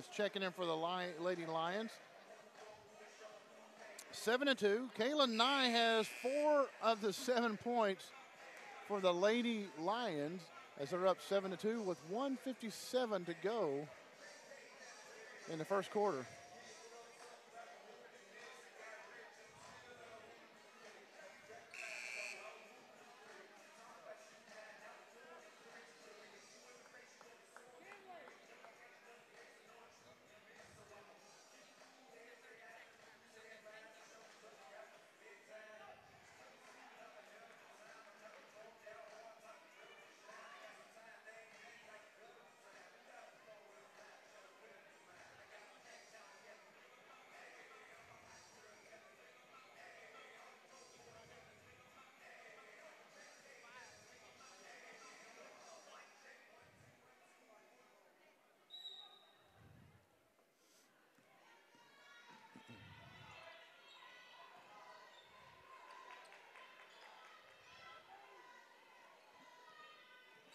is checking in for the Lady Lions. 7-2. Kayla Nye has 4 of the 7 points for the Lady Lions as they're up 7-2 with 1:57 to go in the first quarter.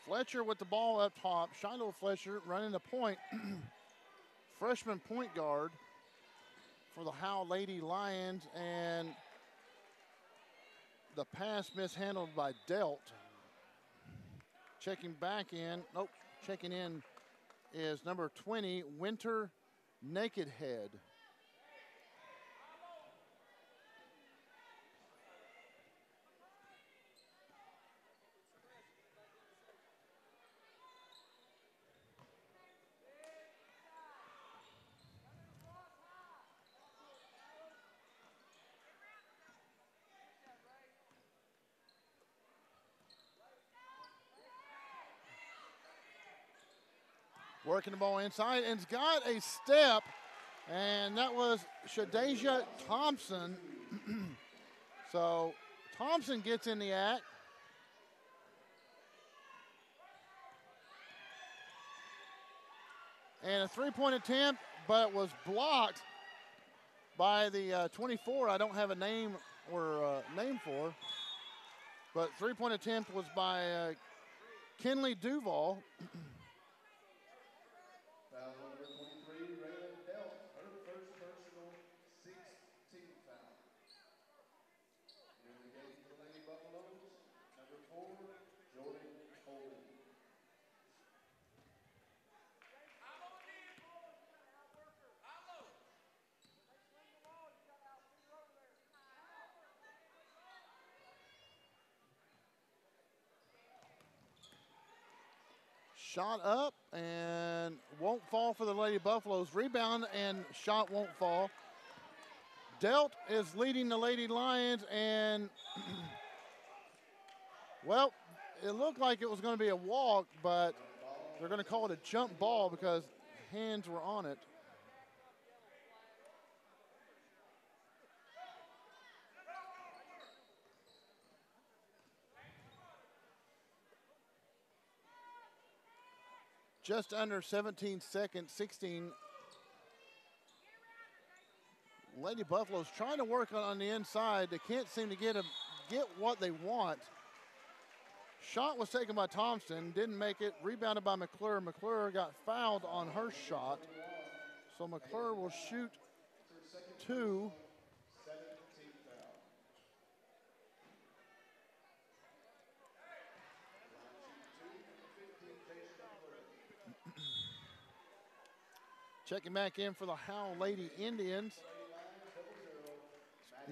Fletcher with the ball up top. Shiloh Fletcher running the point. Freshman point guard for the Howe Lady Lions, and the pass mishandled by Delt. Checking back in, nope, checking in is number 20, Winter Nakedhead. Working the ball inside and's got a step, and that was Shadeja Thompson. So Thompson gets in the act. And a three-point attempt, but it was blocked by the 24. I don't have a name or name for, but three-point attempt was by Kinley Duval. Shot up and won't fall for the Lady Buffaloes. Rebound and shot won't fall. Delt is leading the Lady Lions, and well, it looked like it was going to be a walk, but they're going to call it a jump ball because hands were on it. Just under 17 seconds, 16. Lady Buffaloes trying to work on the inside. They can't seem to get what they want. Shot was taken by Thompson, didn't make it. Rebounded by McClure. McClure got fouled on her shot. So McClure will shoot 2. Checking back in for the Howe Lady Indians.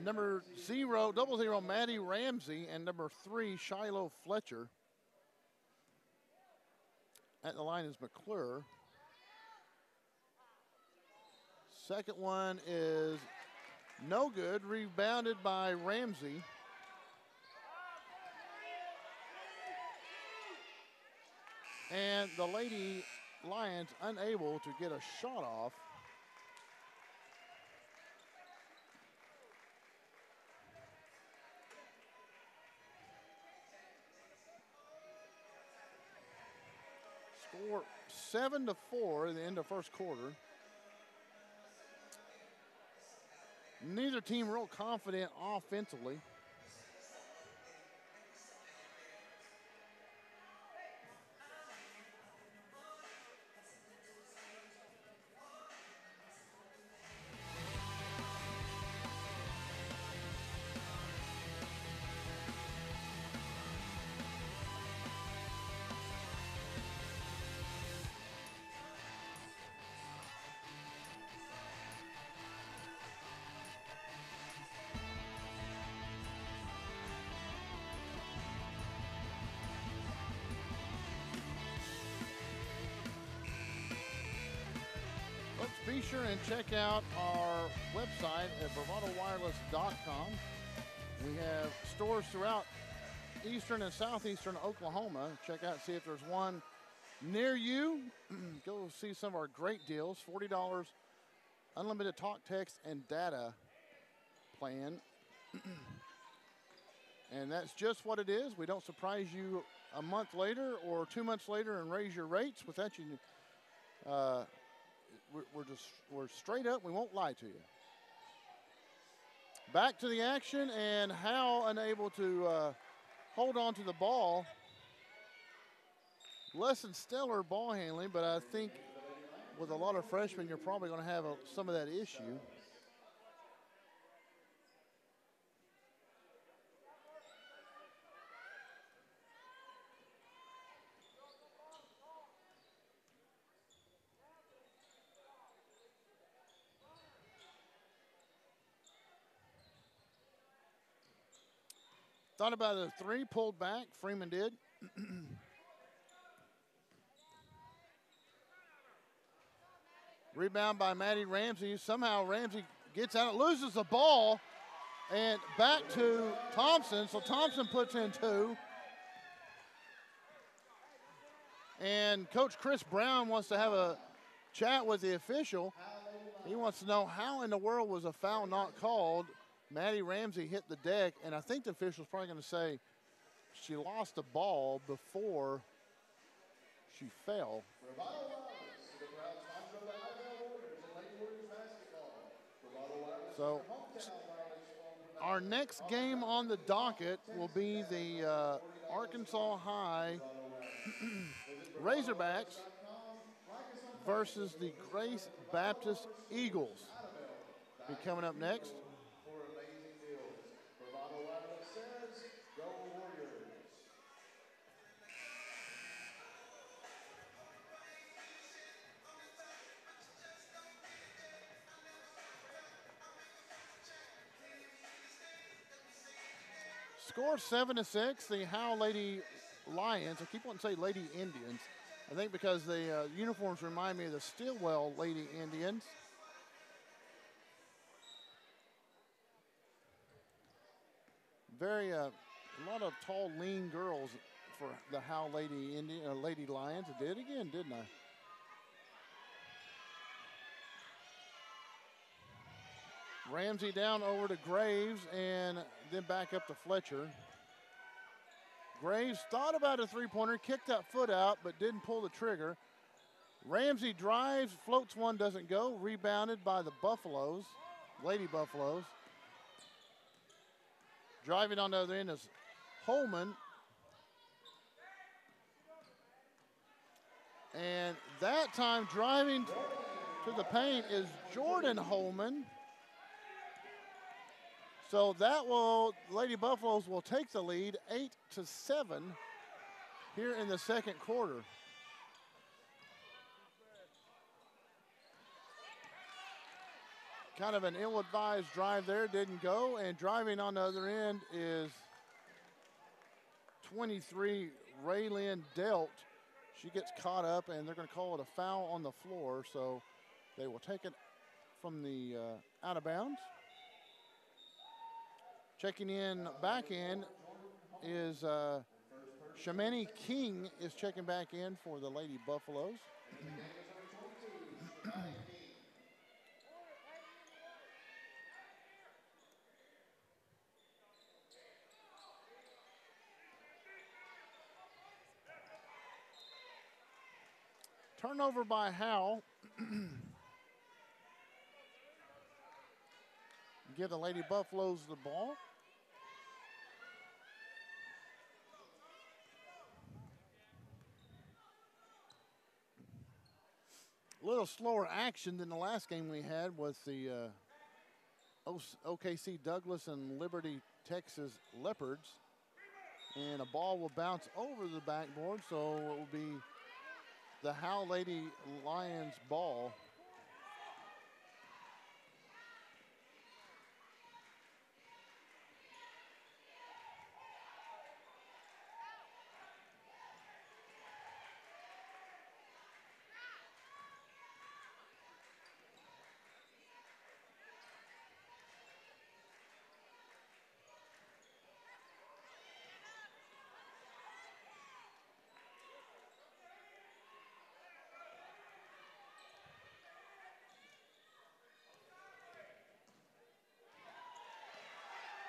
Number 0, 00, Maddie Ramsey, and number 3, Shiloh Fletcher. At the line is McClure. Second one is no good, rebounded by Ramsey. And the Lady Lions unable to get a shot off. Score 7-4 at the end of first quarter. Neither team real confident offensively. Be sure and check out our website at bravadowireless.com. We have stores throughout eastern and southeastern Oklahoma. Check out, see if there's one near you. Go see some of our great deals. $40 unlimited talk, text, and data plan. And that's just what it is. We don't surprise you a month later or 2 months later and raise your rates without you. We're straight up. We won't lie to you. Back to the action, and Howe unable to hold on to the ball. Less than stellar ball handling, but I think with a lot of freshmen, you're probably going to have some of that issue. Thought about a three, pulled back. Freeman did. Rebound by Maddie Ramsey. Somehow Ramsey gets out, loses the ball, and back to Thompson. So Thompson puts in two. And Coach Chris Brown wants to have a chat with the official. He wants to know how in the world was a foul not called. Maddie Ramsey hit the deck, and I think the official's probably going to say she lost the ball before she fell. So our next game on the docket will be the Arkansas High Razorbacks versus the Grace Baptist Eagles. Be coming up next. Score 7-6. The Howe Lady Lions. I keep wanting to say Lady Indians. I think because the uniforms remind me of the Stillwell Lady Indians. Very a lot of tall, lean girls for the Howe Lady Lions. I did again, didn't I? Ramsey down over to Graves and then back up to Fletcher. Graves thought about a three-pointer, kicked that foot out, but didn't pull the trigger. Ramsey drives, floats one, doesn't go. Rebounded by the Buffaloes, Lady Buffaloes. Driving on the other end is Holman. And that time driving to the paint is Jordan Holman. So that Lady Buffaloes will take the lead 8-7 here in the second quarter. Kind of an ill-advised drive there, didn't go. And driving on the other end is 23, Raylyn Delt. She gets caught up, and they're going to call it a foul on the floor. So they will take it from the out of bounds. Checking in back in is Shamani King is checking back in for the Lady Buffaloes. Turnover by Howe. Give the Lady Buffaloes the ball. A little slower action than the last game we had with the OKC Douglas and Liberty Texas Leopards. And a ball will bounce over the backboard, so it will be the Howe Lady Lions ball.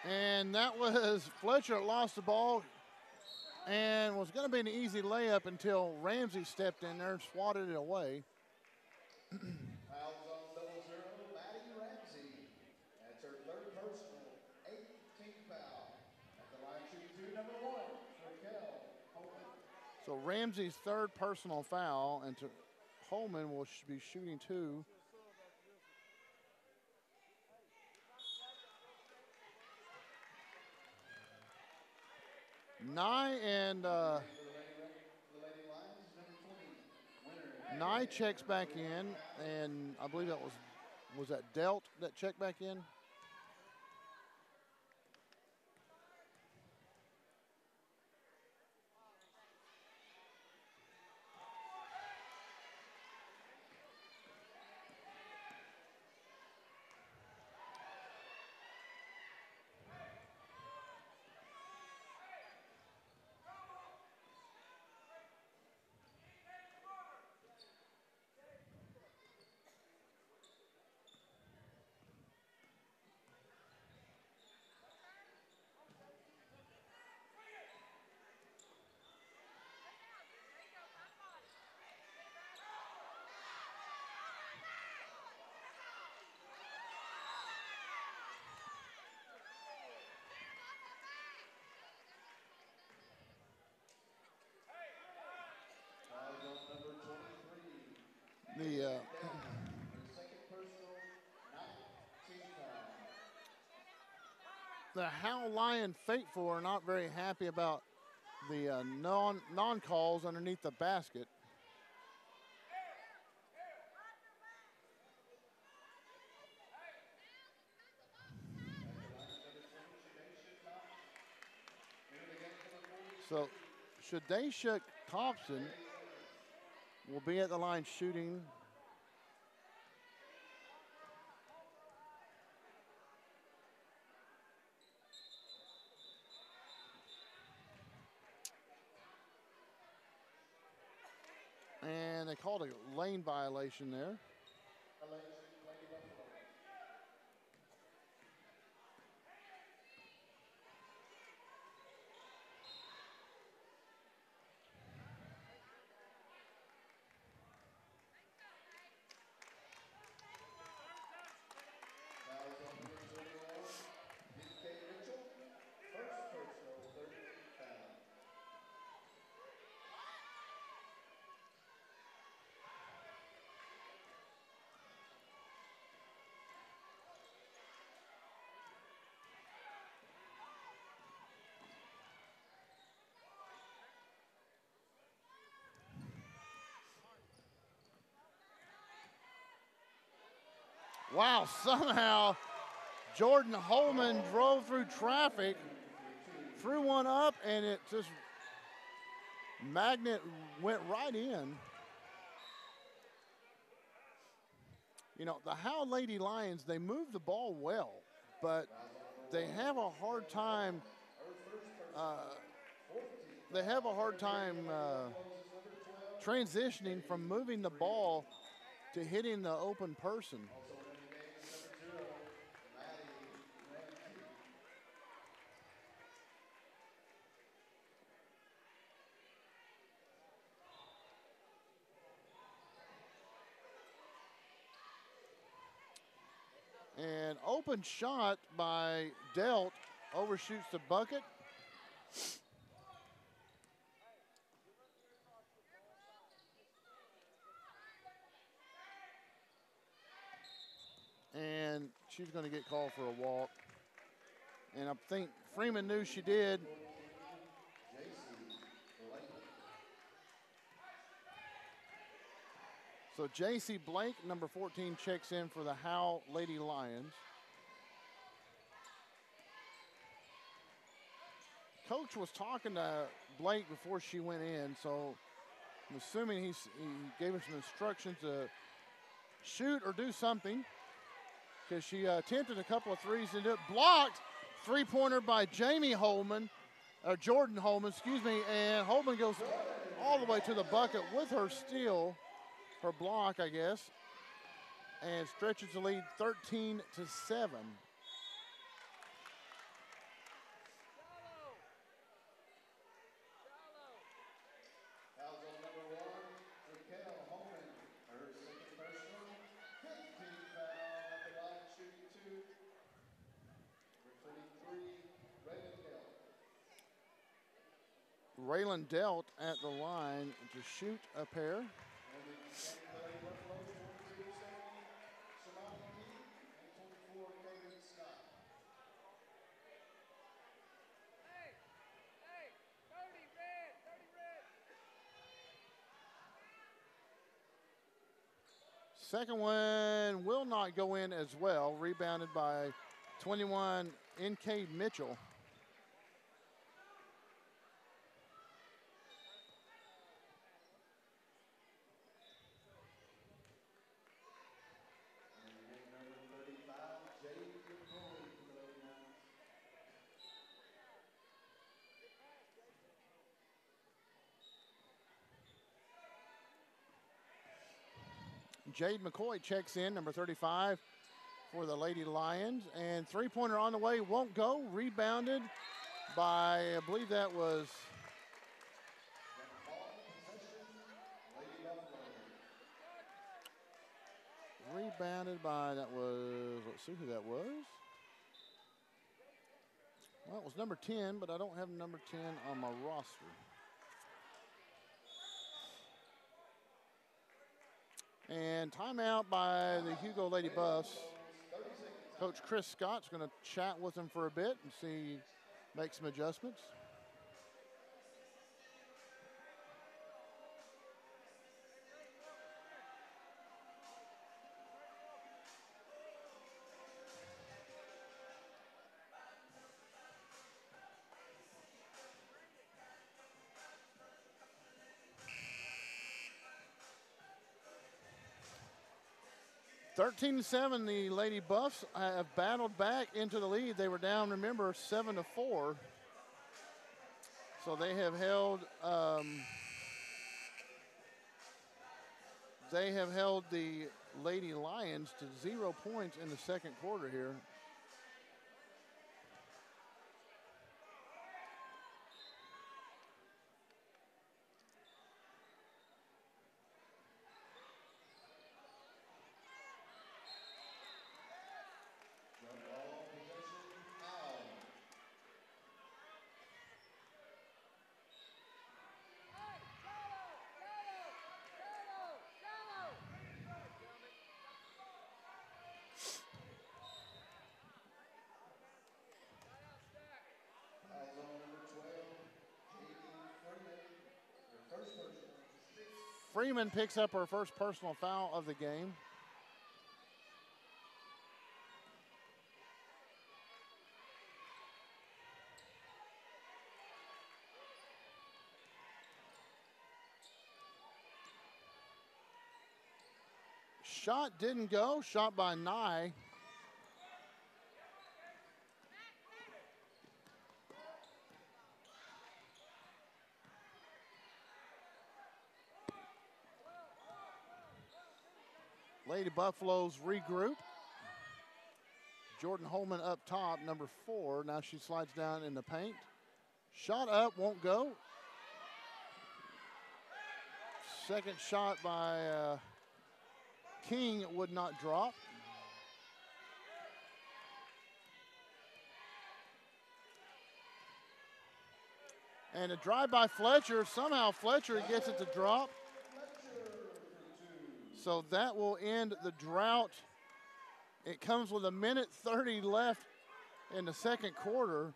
And that was Fletcher lost the ball and was going to be an easy layup until Ramsey stepped in there and swatted it away. Fouls on 0-0, Maddie Ramsey. That's her third personal, 8th team foul. At the line shooting 2, number 1, Raquel Holman. So Ramsey's third personal foul, and Holman will be shooting 2. Nye checks back in, and I believe that was that Delt that checked back in? The Howe Lion Faithful are not very happy about the non-calls underneath the basket. So Shadesha Thompson will be at the line shooting. And they called a lane violation there. Wow, somehow Jordan Holman drove through traffic, threw one up, and it just magnet went right in. You know, the Howe Lady Lions, they move the ball well, but they have a hard time transitioning from moving the ball to hitting the open person. And open shot by Delt, overshoots the bucket. And she's going to get called for a walk. And I think Freeman knew she did. So J.C. Blake, number 14, checks in for the Howe Lady Lions. Coach was talking to Blake before she went in, so I'm assuming he gave her some instructions to shoot or do something, because she attempted a couple of threes and it blocked. Three-pointer by Jamie Holman, or Jordan Holman, excuse me, and Holman goes all the way to the bucket with her steal. Her block, I guess, and stretches the lead 13-7. Raylan Delt at the line to shoot a pair. Second one will not go in as well. Rebounded by 21, N.K. Mitchell. Jade McCoy checks in, number 35 for the Lady Lions. And three-pointer on the way, won't go. Rebounded by, I believe that was rebounded by, that was, let's see who that was. Well, it was number 10, but I don't have number 10 on my roster. And timeout by the Hugo Lady Buffs. Coach Chris Scott's going to chat with them for a bit and see, make some adjustments. Thirteen to 7, the Lady Buffs have battled back into the lead. They were down, remember, 7-4. So they have held the Lady Lions to 0 points in the second quarter here. Freeman picks up her first personal foul of the game. Shot didn't go, shot by Nye. Lady Buffaloes regroup. Jordan Holman up top, number 4. Now she slides down in the paint. Shot up, won't go. Second shot by King would not drop. And a drive by Fletcher. Somehow Fletcher gets it to drop. So that will end the drought. It comes with 1:30 left in the second quarter.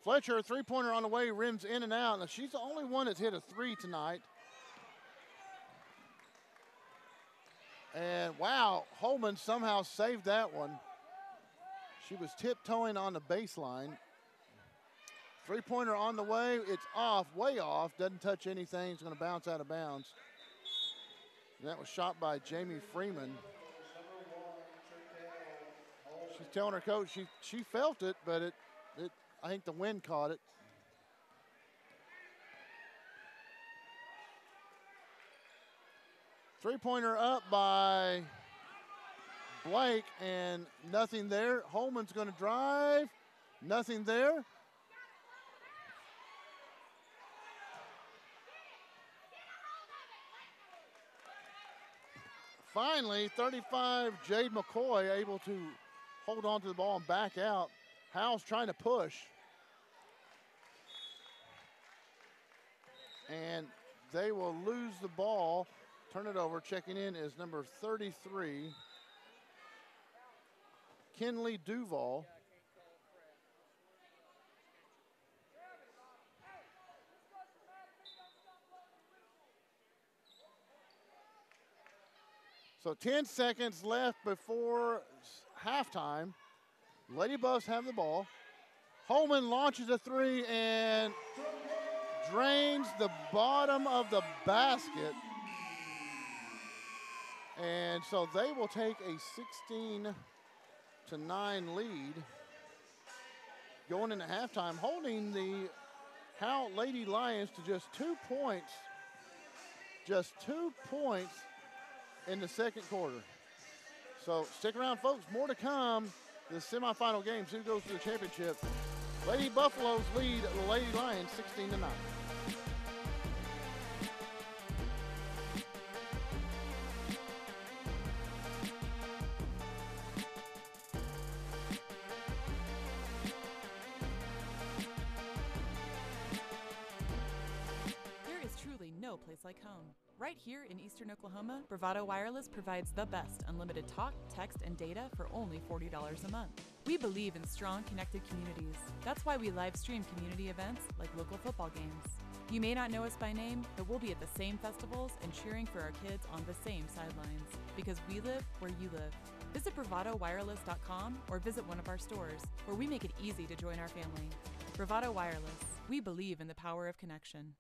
Fletcher, a three-pointer on the way, rims in and out. Now, she's the only one that's hit a 3 tonight. And, wow, Holman somehow saved that one. She was tiptoeing on the baseline. Three-pointer on the way. It's off, way off. Doesn't touch anything. It's going to bounce out of bounds. And that was shot by Jamie Freeman. telling her coach she felt it, but I think the wind caught it. Three-pointer up by Blake, and nothing there. Holman's going to drive. Nothing there. Finally, 35, Jade McCoy able to hold on to the ball and back out. Howe's trying to push. And they will lose the ball. Turn it over. Checking in is number 33, Kinley Duval. So 10 seconds left before halftime. Lady Buffs have the ball. Holman launches a three and drains the bottom of the basket. And so they will take a 16-9 lead going into halftime, holding the Howe Lady Lions to just 2 points. Just 2 points in the second quarter. So stick around, folks. More to come. The semifinal games. Who goes to the championship? Lady Buffaloes lead the Lady Lions 16-9. There is truly no place like home. Right here in Eastern Oklahoma, Bravado Wireless provides the best unlimited talk, text, and data for only $40 a month. We believe in strong, connected communities. That's why we live stream community events like local football games. You may not know us by name, but we'll be at the same festivals and cheering for our kids on the same sidelines. Because we live where you live. Visit BravadoWireless.com or visit one of our stores, where we make it easy to join our family. Bravado Wireless. We believe in the power of connection.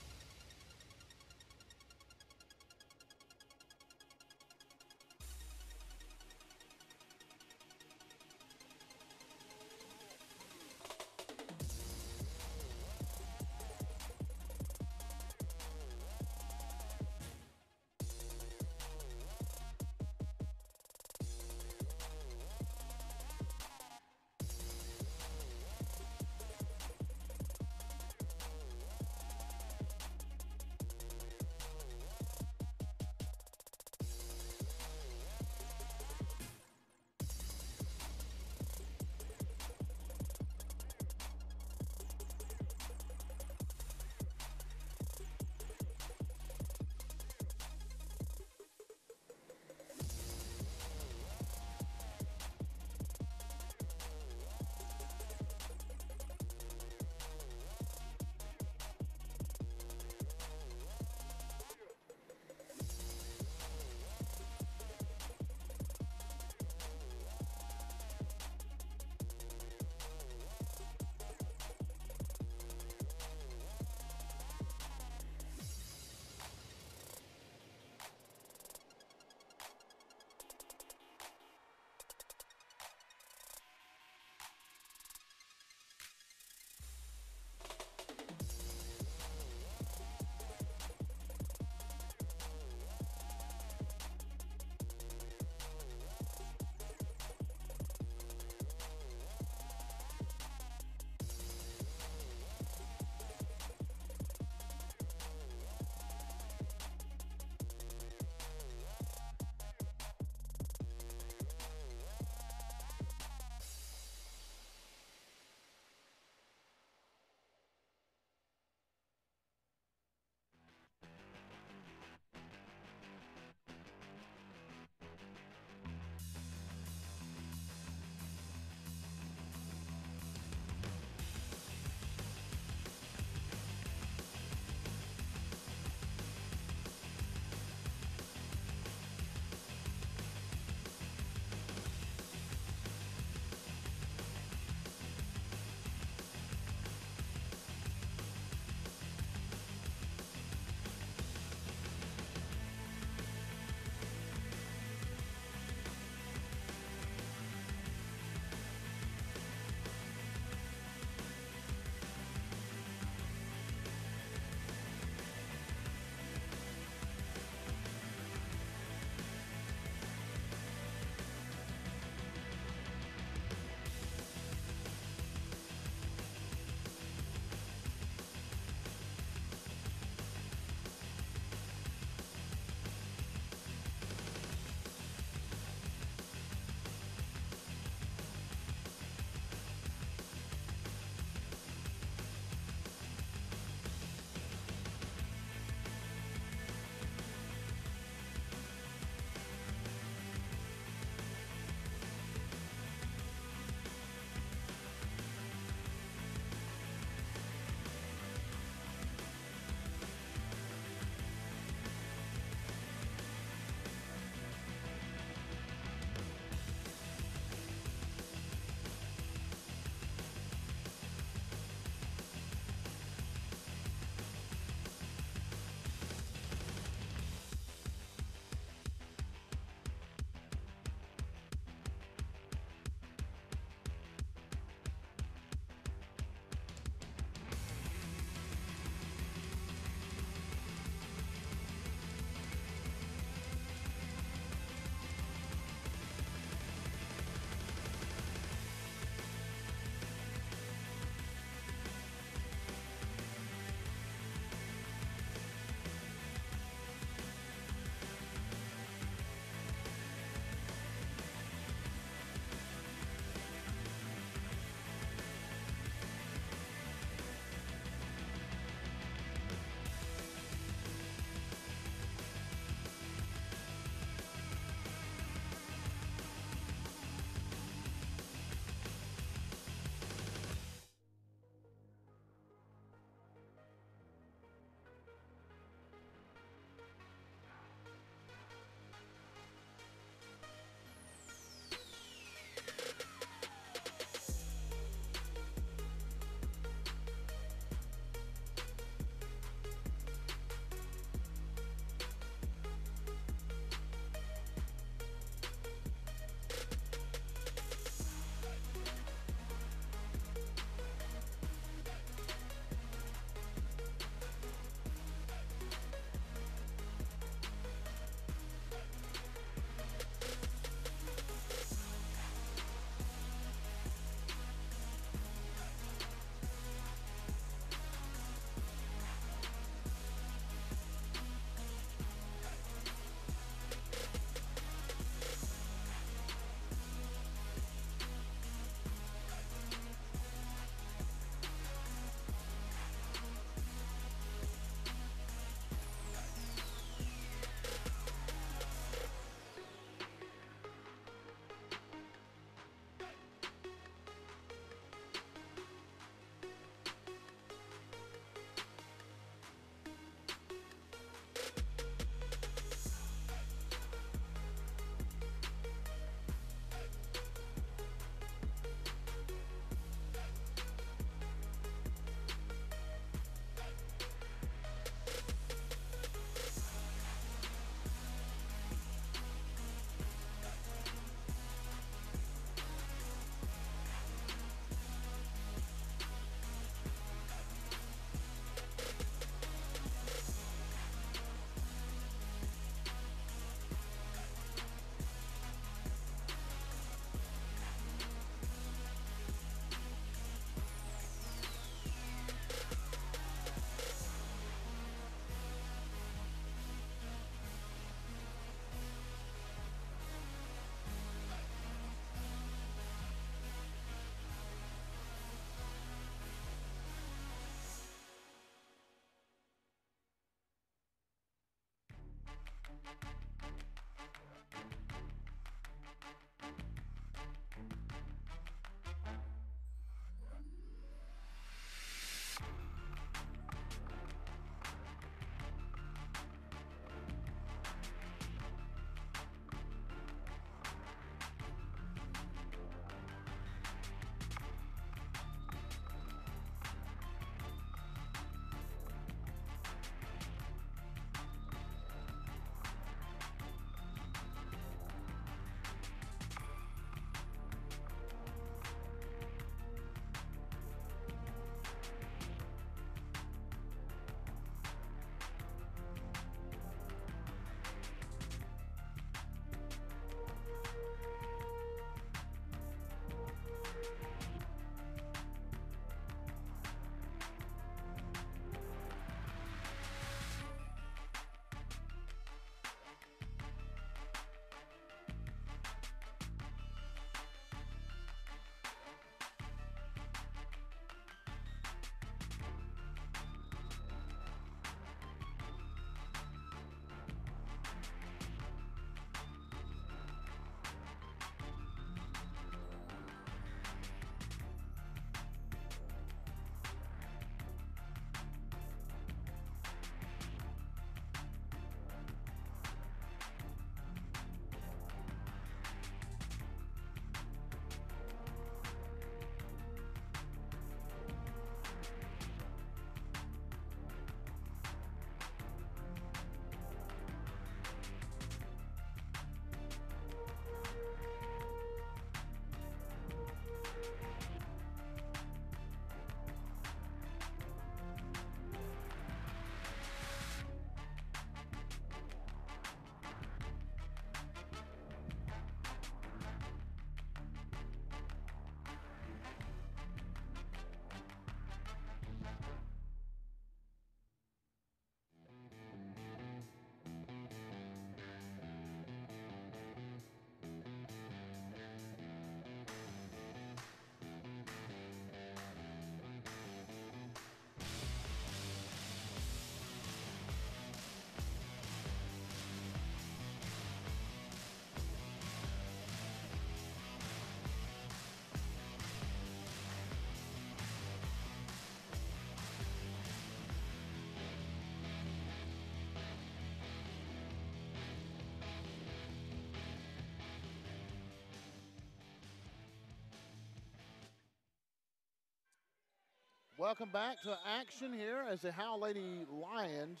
Welcome back to action here as the Howe Lady Lions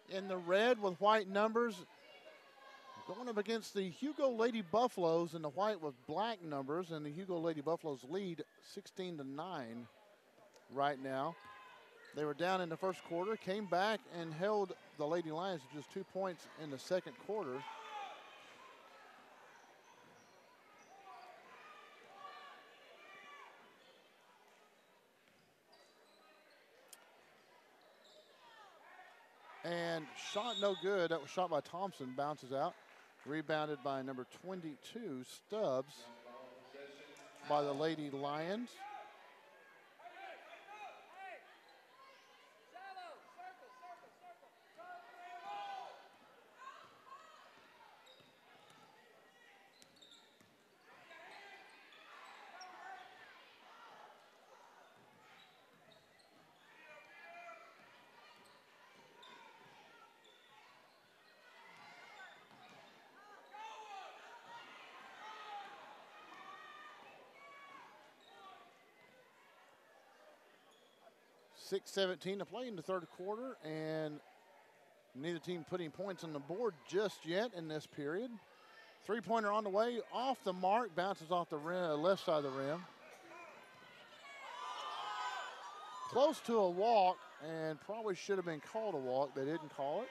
in the red with white numbers going up against the Hugo Lady Buffaloes in the white with black numbers, and the Hugo Lady Buffaloes lead 16-9 right now. They were down in the first quarter, came back and held the Lady Lions to just 2 points in the second quarter. And shot no good. That was shot by Thompson, bounces out. Rebounded by number 22, Stubbs, by the Lady Lions. .6:17 to play in the third quarter, and neither team putting points on the board just yet in this period. Three-pointer on the way, off the mark, bounces off the rim, left side of the rim. Close to a walk, and probably should have been called a walk. They didn't call it.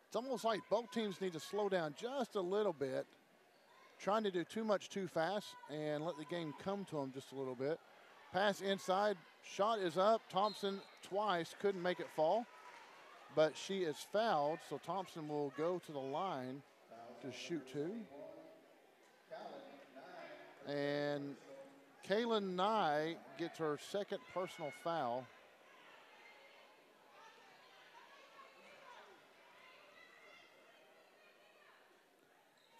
It's almost like both teams need to slow down just a little bit, trying to do too much too fast and let the game come to them just a little bit. Pass inside, shot is up. Thompson twice, couldn't make it fall, but she is fouled, so Thompson will go to the line to shoot two. And Kaylin Nye gets her second personal foul.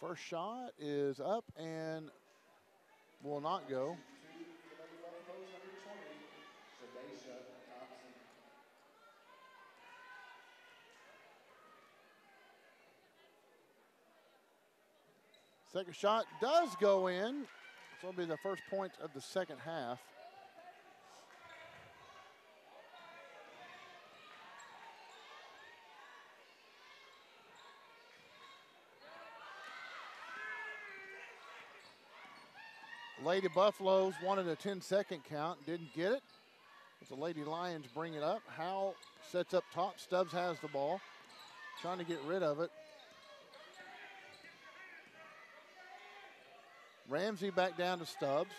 First shot is up and will not go. Second shot does go in. So it'll be the first point of the second half. Lady Buffaloes wanted a 10-second count, didn't get it. The Lady Lions bring it up. Howe sets up top. Stubbs has the ball, trying to get rid of it. Ramsey back down to Stubbs.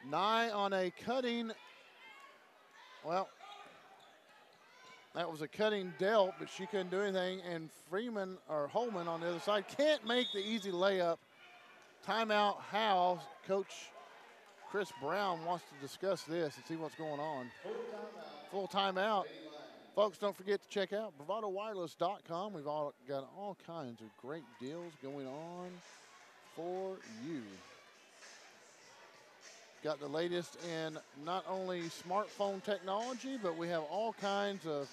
Nye on a cutting, well, that was a cutting dealt, but she couldn't do anything. And Freeman, or Holman on the other side, can't make the easy layup. Timeout, Howe. Coach Chris Brown wants to discuss this and see what's going on. Full timeout. Folks, don't forget to check out BravadoWireless.com. We've all got all kinds of great deals going on for you. Got the latest in not only smartphone technology, but we have all kinds of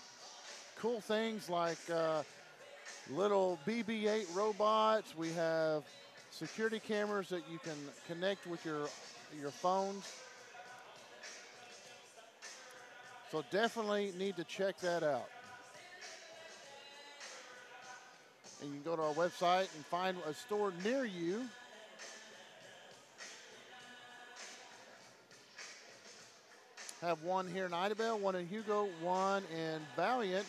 cool things like little BB-8 robots. We have security cameras that you can connect with your phones. So definitely need to check that out. And you can go to our website and find a store near you. Have one here in IDABEL, one in Hugo, one in Valiant,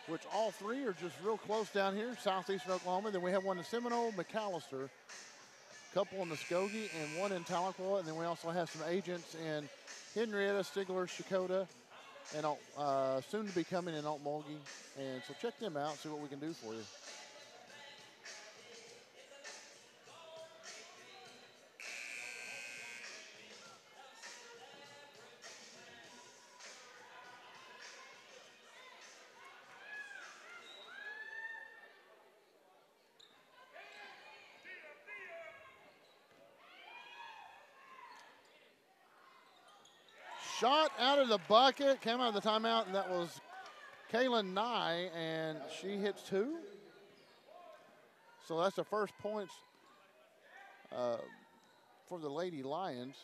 which all three are just real close down here, southeastern Oklahoma. Then we have one in Seminole, McAllister, a couple in Muskogee, and one in Tahlequah. And then we also have some agents in Henrietta, Stigler, Shakota, and soon to be coming in Okmulgee. And so check them out, see what we can do for you. shot out of the bucket, came out of the timeout, and that was Kaylin Nye, and she hits 2. So that's the first points for the Lady Lions.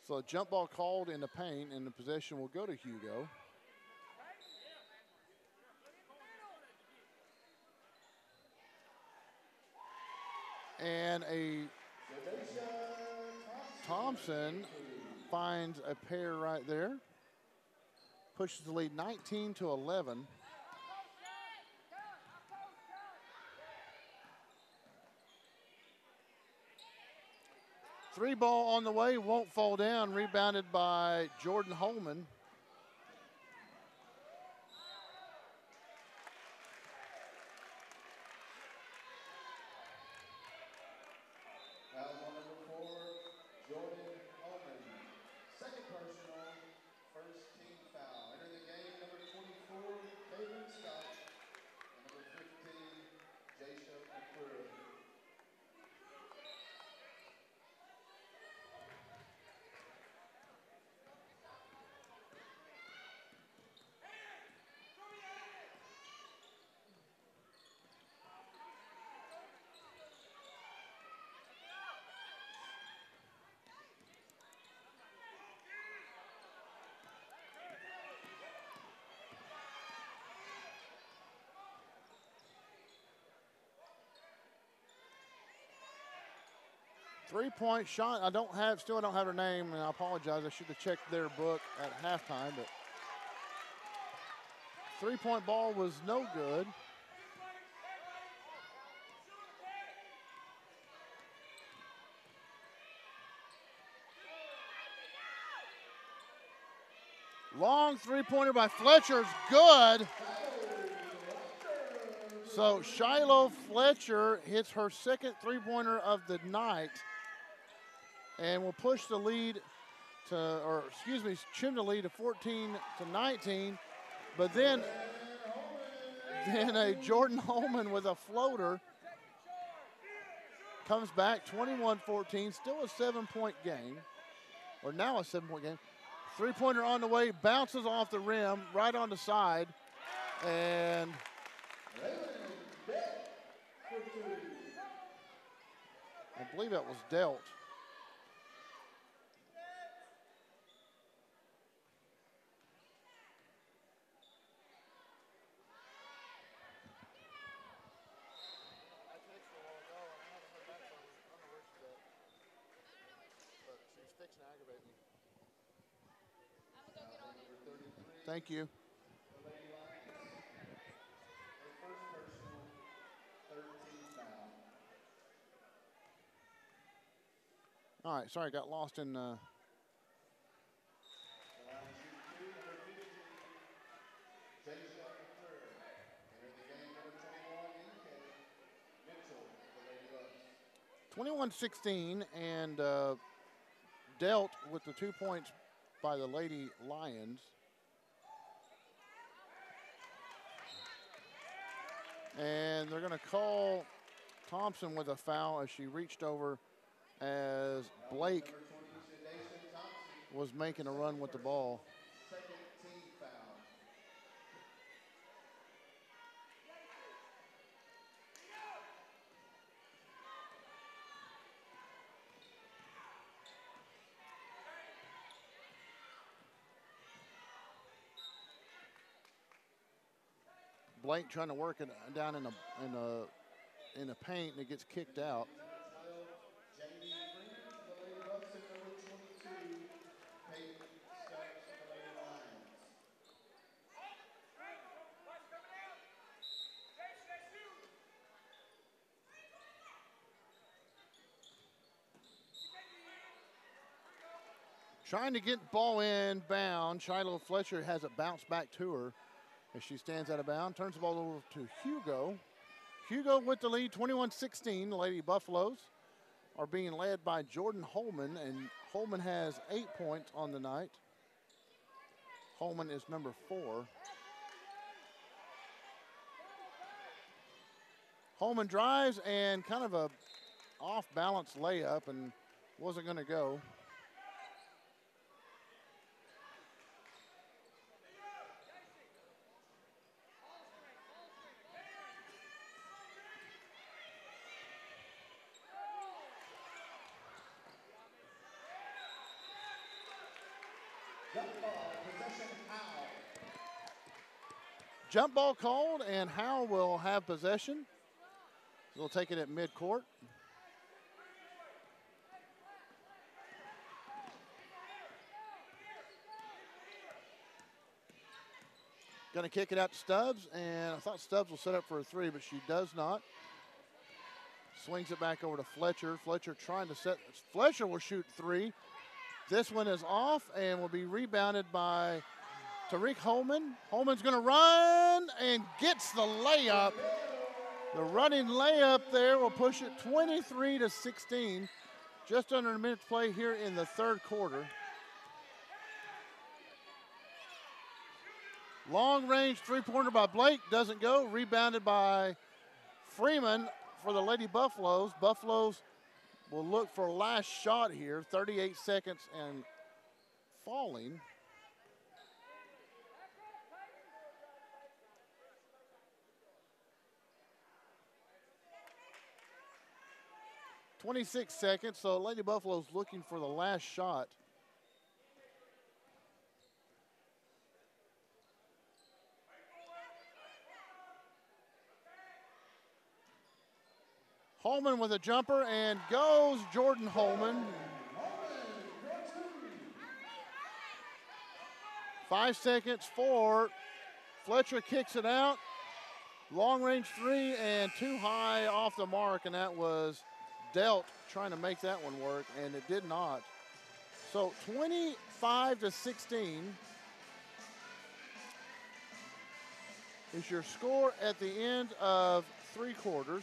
So a jump ball called in the paint, and the possession will go to Hugo. And a Thompson finds a pair right there. Pushes the lead 19-11. Three ball on the way, won't fall down. Rebounded by Jordan Holman. Three-point shot. Still don't have her name, and I apologize. I should have checked their book at halftime, but three-point ball was no good. Long three-pointer by Fletcher's good. So Shiloh Fletcher hits her second three-pointer of the night. And will push the lead trim the lead to 14-19. But then a Jordan Holman with a floater comes back 21-14, still a 7-point game, or now a 7-point game. Three-pointer on the way, bounces off the rim, right on the side, and I believe that was dealt. Thank you. All right, sorry, got lost in (21-16) and dealt with the 2 points by the Lady Lions. And they're going to call Thompson with a foul as she reached over as Blake was making a run with the ball. Blake trying to work it down in the paint, and it gets kicked out. Trying to get ball in bound. Shiloh Fletcher has it bounced back to her as she stands out of bounds. Turns the ball over to Hugo. Hugo with the lead, 21-16, the Lady Buffaloes. are being led by Jordan Holman, and Holman has 8 points on the night. Holman is number 4. Holman drives and kind of a off-balance layup and wasn't going to go. Jump ball called, and Howe will have possession. We'll take it at midcourt. Going to kick it out to Stubbs, and I thought Stubbs will set up for a 3, but she does not. Swings it back over to Fletcher. Fletcher trying to set. Fletcher will shoot 3. This one is off and will be rebounded by Tariq Holman. Holman's going to run and gets the layup. The running layup there will push it 23-16. Just under a minute to play here in the third quarter. Long range three-pointer by Blake doesn't go. Rebounded by Freeman for the Lady Buffaloes. Buffaloes will look for last shot here. 38 seconds and falling. .26 seconds, so Lady Buffaloes looking for the last shot. Holman with a jumper, and goes Jordan Holman. 5 seconds, 4. Fletcher kicks it out. Long range 3 and too high off the mark, and that was Delt trying to make that one work, and it did not. So 25-16 is your score at the end of 3 quarters.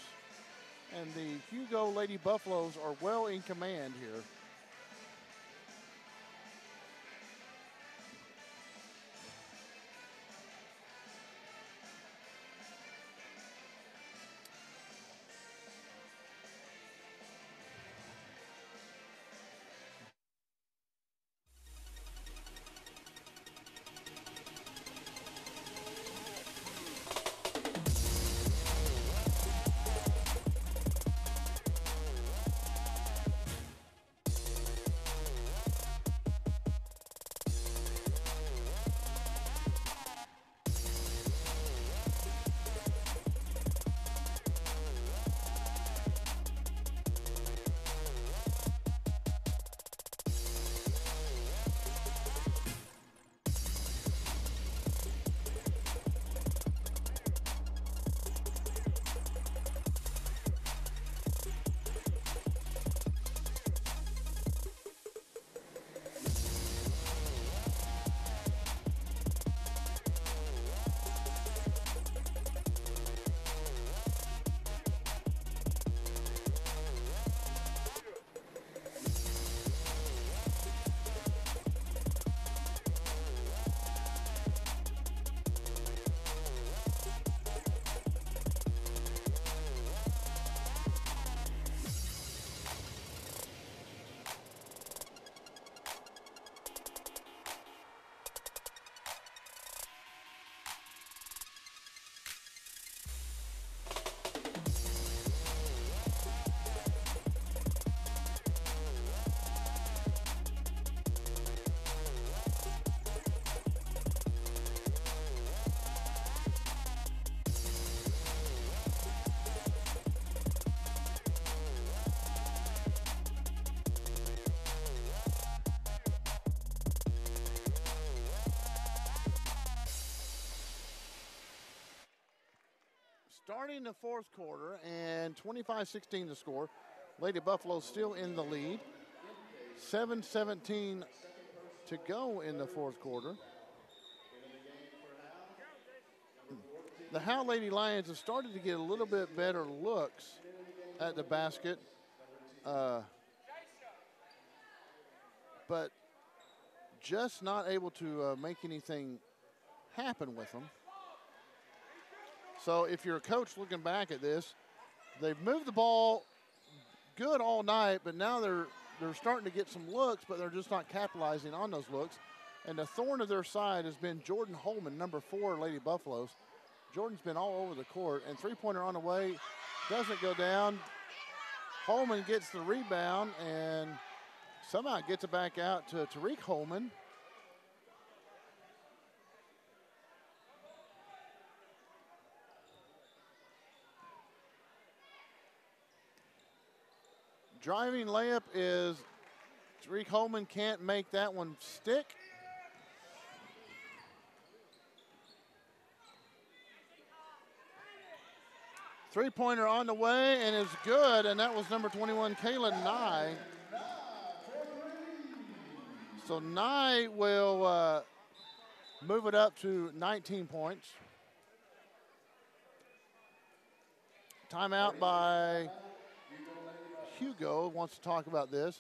And the Hugo Lady Buffaloes are well in command here. Starting the fourth quarter, and 25-16 the score. Lady Buffalo still in the lead. 7:17 to go in the fourth quarter. The Howe Lady Lions have started to get a little bit better looks at the basket. but just not able to make anything happen with them. So if you're a coach looking back at this, they've moved the ball good all night, but now they're starting to get some looks, but they're just not capitalizing on those looks. And the thorn of their side has been Jordan Holman, number 4, Lady Buffaloes. Jordan's been all over the court, and three-pointer on the way, doesn't go down. Holman gets the rebound and somehow gets it back out to Tariq Holman. Driving layup is Tariq Holman, can't make that one stick. Three-pointer on the way and is good, and that was number 21, Kaylin Nye. So Nye will move it up to 19 points. Timeout by Hugo wants to talk about this.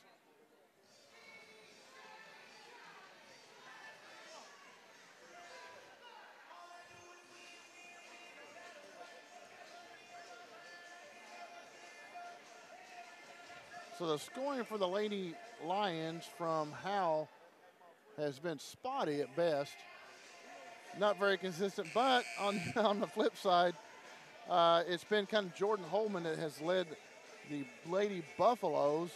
So the scoring for the Lady Lions from Howe has been spotty at best. Not very consistent, but on the flip side, it's been kind of Jordan Holman that has led the Lady Buffaloes.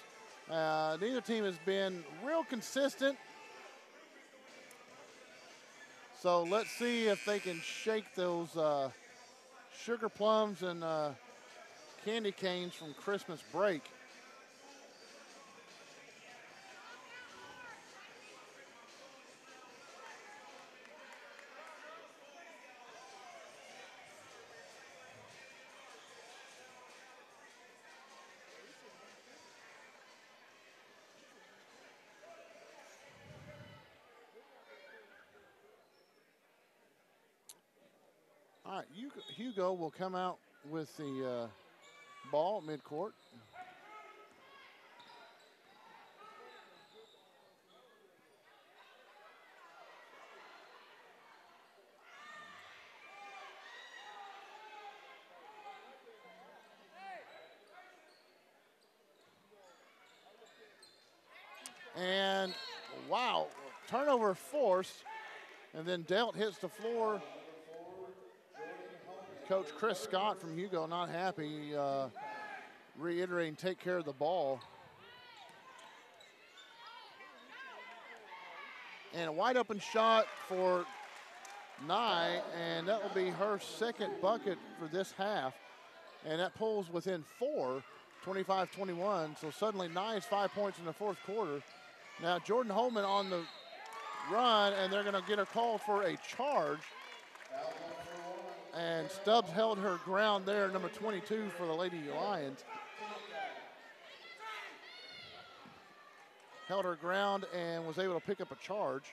Neither team has been real consistent. So let's see if they can shake those sugar plums and candy canes from Christmas break. All right, Hugo will come out with the ball at midcourt. And wow, turnover forced, and then Delt hits the floor. Coach Chris Scott from Hugo not happy, reiterating take care of the ball. And a wide open shot for Nye, and that will be her second bucket for this half. And that pulls within 4, 25-21. So suddenly Nye's 5 points in the fourth quarter. Now Jordan Holman on the run, and they're gonna get her called for a charge. And Stubbs held her ground there, number 22 for the Lady Lions. Held her ground and was able to pick up a charge.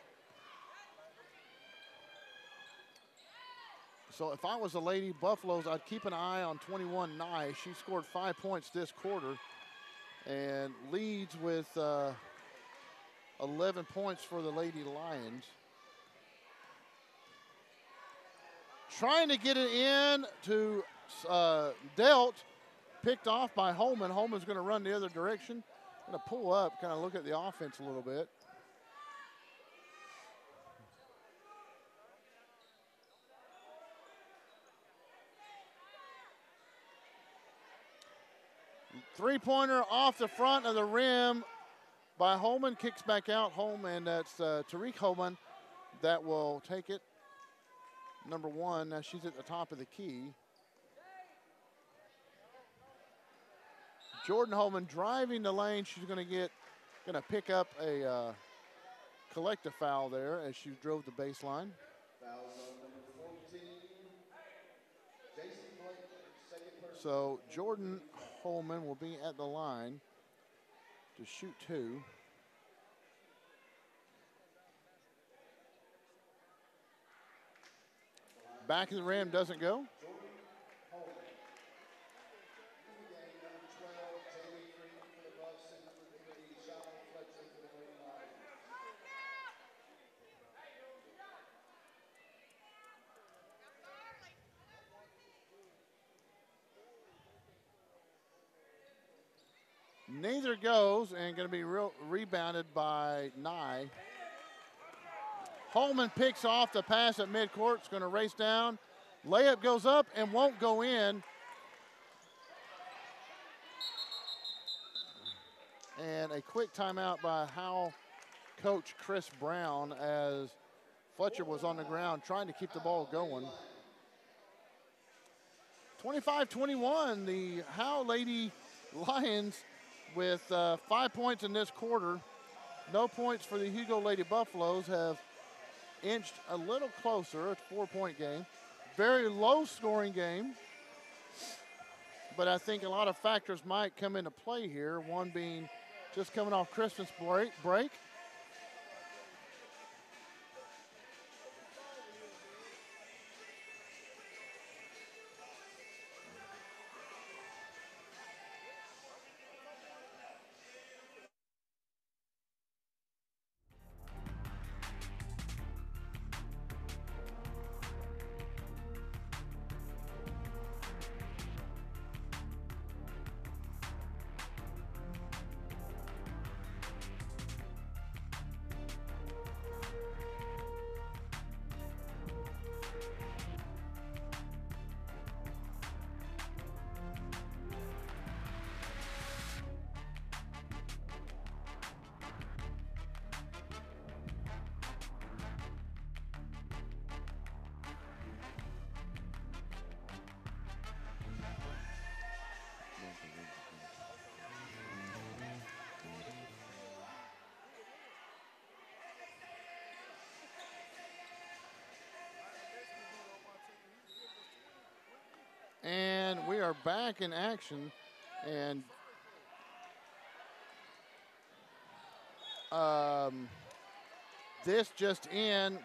So if I was the Lady Buffaloes, I'd keep an eye on 21 Nye. She scored 5 points this quarter and leads with 11 points for the Lady Lions. Trying to get it in to Delt, picked off by Holman. Holman's going to run the other direction. Going to pull up, kind of look at the offense a little bit. Three-pointer off the front of the rim by Holman, kicks back out home, and that's Tariq Holman that will take it. Number 1, now she's at the top of the key. Jordan Holman driving the lane. She's going to pick up a collective foul there as she drove the baseline. Fouls on number 14, Jason Blake, second person. So Jordan Holman will be at the line to shoot 2. Back of the rim doesn't go. Neither goes, and going to be rebounded by Nye. Holman picks off the pass at midcourt. It's going to race down. Layup goes up and won't go in. And a quick timeout by Howe coach Chris Brown as Fletcher was on the ground trying to keep the ball going. 25-21, the Howe Lady Lions with 5 points in this quarter. No points for the Hugo Lady Buffaloes have inched a little closer. It's a 4-point game. Very low scoring game. But I think a lot of factors might come into play here. One being just coming off Christmas break. And we are back in action, and this just in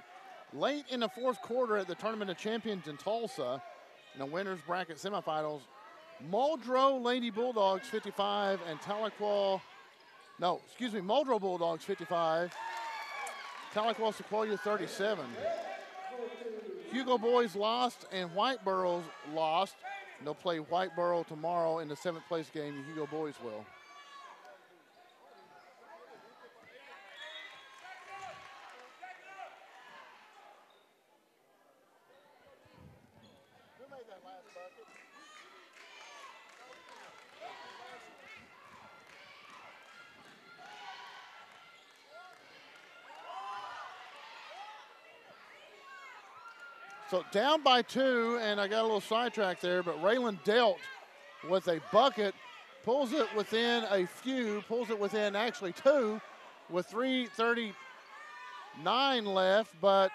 late in the fourth quarter at the Tournament of Champions in Tulsa in the winners bracket semifinals. Muldrow Lady Bulldogs 55 and Muldrow Bulldogs 55, Tahlequah Sequoia 37. Hugo boys lost and Whiteborough lost. They'll play Whiteborough tomorrow in the 7th place game. Hugo boys will. Who made that last bucket? So down by 2, and I got a little sidetracked there, but Raylan dealt with a bucket, pulls it within a few, pulls it within actually 2 with 3:39 left, but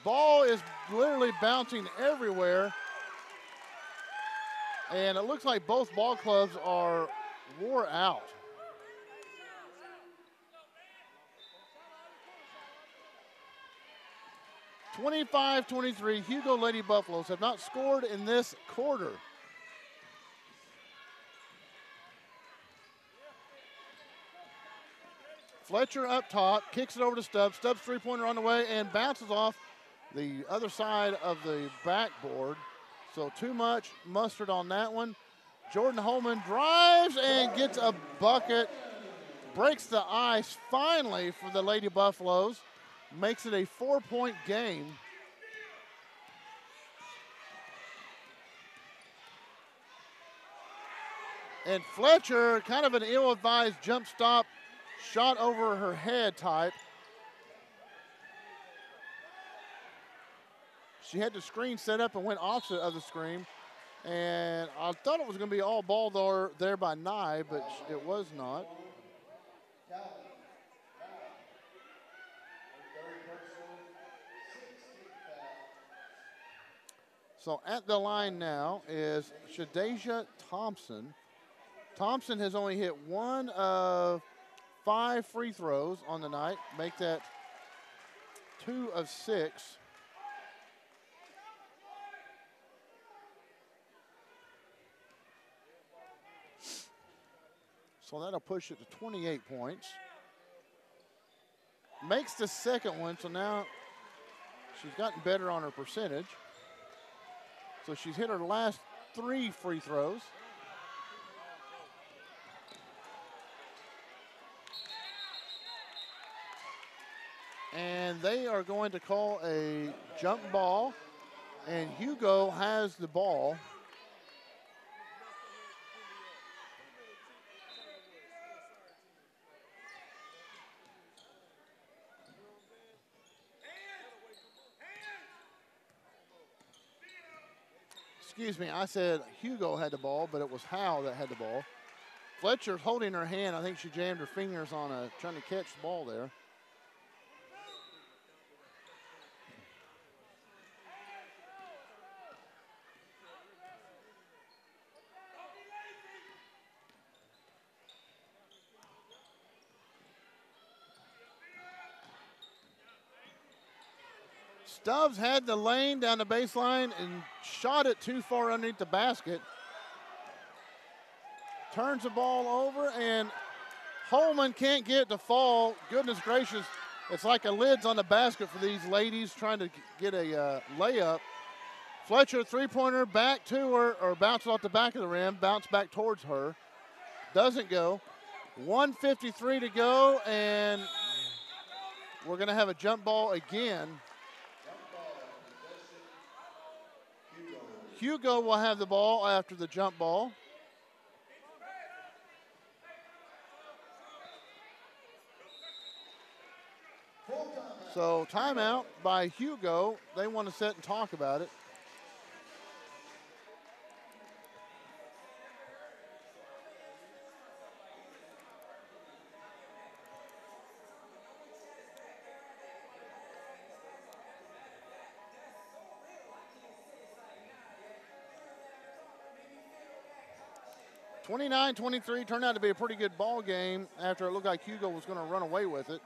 ball is literally bouncing everywhere. And it looks like both ball clubs are wore out. (25-23), Hugo Lady Buffaloes have not scored in this quarter. Fletcher up top, kicks it over to Stubbs. Stubbs three-pointer on the way and bounces off the other side of the backboard. So too much mustard on that one. Jordan Holman drives and gets a bucket. Breaks the ice finally for the Lady Buffaloes. Makes it a 4-point game. And Fletcher, kind of an ill-advised jump stop, shot over her head type. She had the screen set up and went opposite of the screen. And I thought it was going to be all ball there by Nye, but it was not. So at the line now is Shadeja Thompson. Thompson has only hit 1 of 5 free throws on the night. Make that 2 of 6. So that'll push it to 28 points. Makes the second one, so now she's gotten better on her percentage. So she's hit her last 3 free throws. And they are going to call a jump ball, and Hugo has the ball. Excuse me, I said Hugo had the ball, but it was Howe that had the ball. Fletcher's holding her hand. I think she jammed her fingers on trying to catch the ball there. Stubbs had the lane down the baseline and shot it too far underneath the basket. Turns the ball over, and Holman can't get it to fall. Goodness gracious, it's like a lid's on the basket for these ladies trying to get a layup. Fletcher, three-pointer, back to her, or bounces off the back of the rim, bounce back towards her. Doesn't go. 1:53 to go, and we're going to have a jump ball again. Hugo will have the ball after the jump ball. So timeout by Hugo. They want to sit and talk about it. (29-23) turned out to be a pretty good ball game after it looked like Hugo was going to run away with it.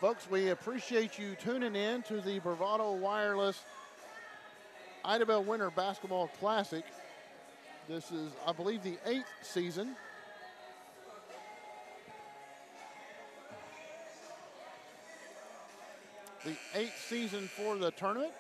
Folks, we appreciate you tuning in to the Bravado Wireless IDABEL Winter Basketball Classic. This is, I believe, the 8th season. The 8th season for the tournament.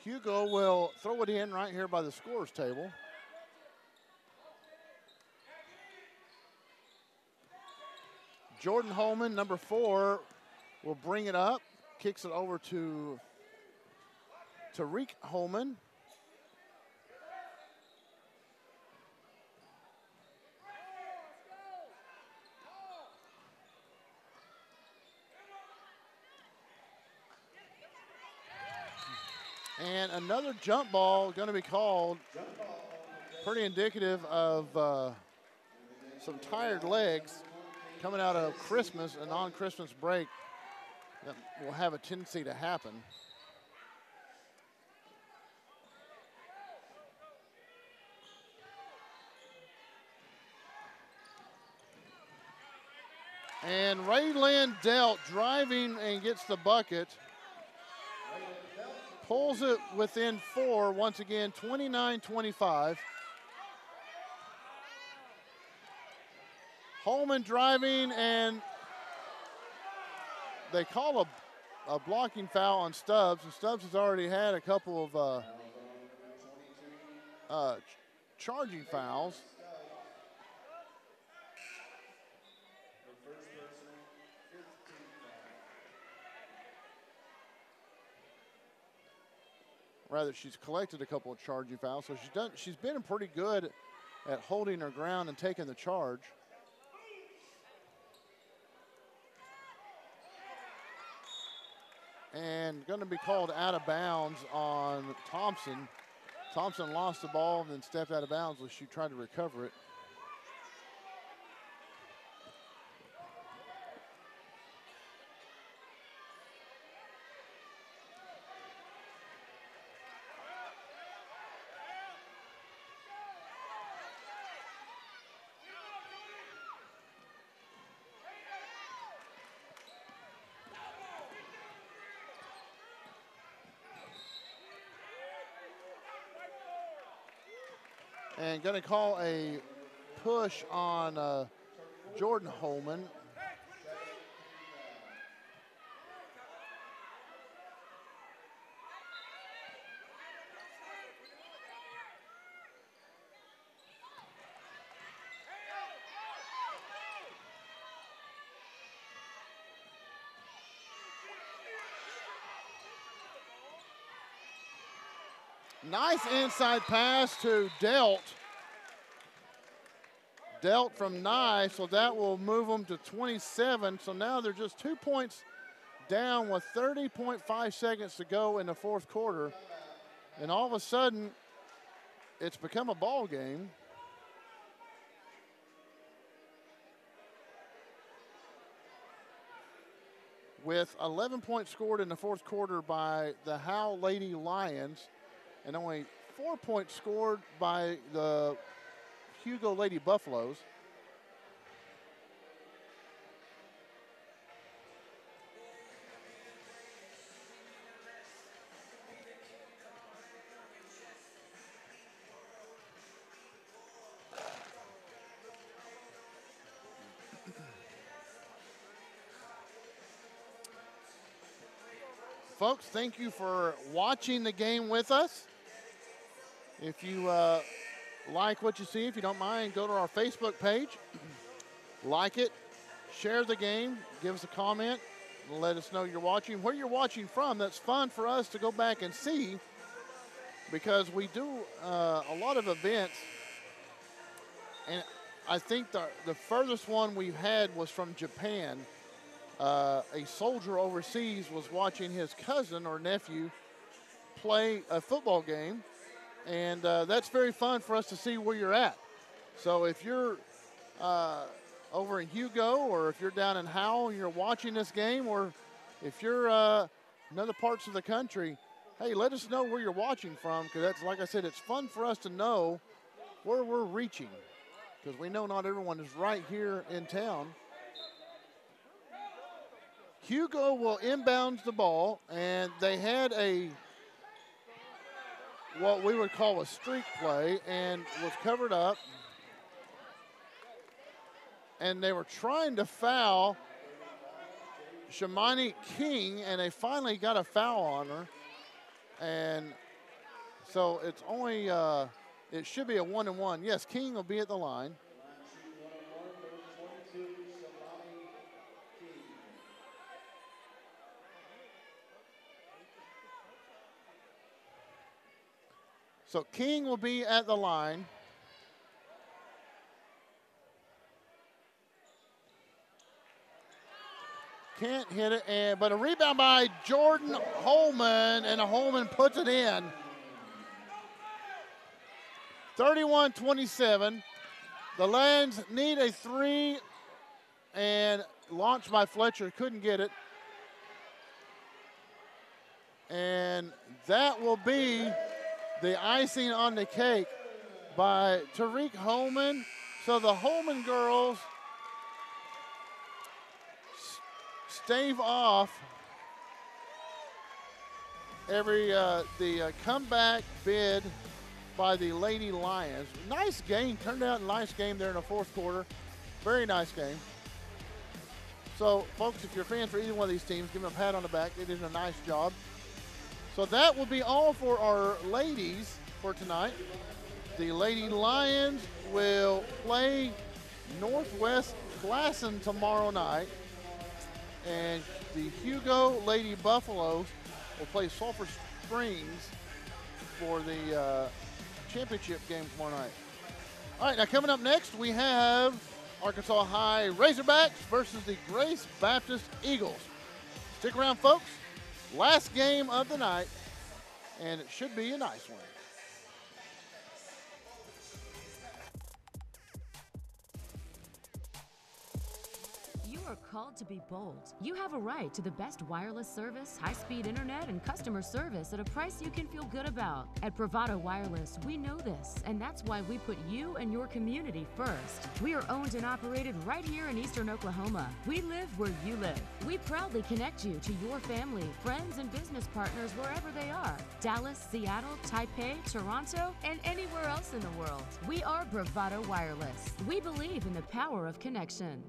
Hugo will throw it in right here by the scorer's table. Jordan Holman, number 4, will bring it up, kicks it over to Tariq Holman. And another jump ball going to be called. Pretty indicative of some tired legs coming out of Christmas, and on Christmas break that will have a tendency to happen. And Raylan Delt driving and gets the bucket. Pulls it within 4, once again, 29-25. Holman driving, and they call a blocking foul on Stubbs, and Stubbs has already had a couple of charging fouls. Rather, she's collected a couple of charging fouls, so she's been pretty good at holding her ground and taking the charge. And going to be called out of bounds on Thompson. Thompson lost the ball and then stepped out of bounds as she tried to recover it. And going to call a push on Jordan Holman. Nice inside pass to Delt. Delt from Nye, so that will move them to 27. So now they're just 2 points down with 30.5 seconds to go in the fourth quarter. And all of a sudden, it's become a ball game. With 11 points scored in the fourth quarter by the Howe Lady Lions, and only 4 points scored by the Hugo Lady Buffaloes. Folks, thank you for watching the game with us. If you like what you see, if you don't mind, go to our Facebook page, like it, share the game, give us a comment, let us know you're watching. Where you're watching from, that's fun for us to go back and see, because we do a lot of events, and I think the furthest one we've had was from Japan. A soldier overseas was watching his cousin or nephew play a football game, and that's very fun for us to see where you're at. So if you're over in Hugo, or if you're down in Howe and you're watching this game, or if you're in other parts of the country, hey, let us know where you're watching from, because that's, like I said, it's fun for us to know where we're reaching, because we know not everyone is right here in town. Hugo will inbound the ball, and they had what we would call a streak play, and was covered up. And they were trying to foul Shamani King, and they finally got a foul on her. And so it's only, it should be a 1-and-1. Yes, King will be at the line. So King will be at the line. Can't hit it, but a rebound by Jordan Holman, and Holman puts it in. 31-27. The Lions need a three, and launched by Fletcher, couldn't get it. And that will be the icing on the cake by Tariq Holman. So the Holman girls stave off the comeback bid by the Lady Lions. Nice game, turned out a nice game there in the fourth quarter. Very nice game. So folks, if you're fans for either one of these teams, give them a pat on the back. They did a nice job. So that will be all for our ladies for tonight. The Lady Lions will play Northwest Classen tomorrow night. And the Hugo Lady Buffaloes will play Sulphur Springs for the championship game tomorrow night. All right, now coming up next, we have Arkansas High Razorbacks versus the Grace Baptist Eagles. Stick around, folks. Last game of the night, and it should be a nice one. You are called to be bold. You have a right to the best wireless service, high-speed internet, and customer service at a price you can feel good about. At Bravado Wireless, we know this, and that's why we put you and your community first. We are owned and operated right here in Eastern Oklahoma. We live where you live. We proudly connect you to your family, friends, and business partners wherever they are. Dallas, Seattle, Taipei, Toronto, and anywhere else in the world. We are Bravado Wireless. We believe in the power of connection.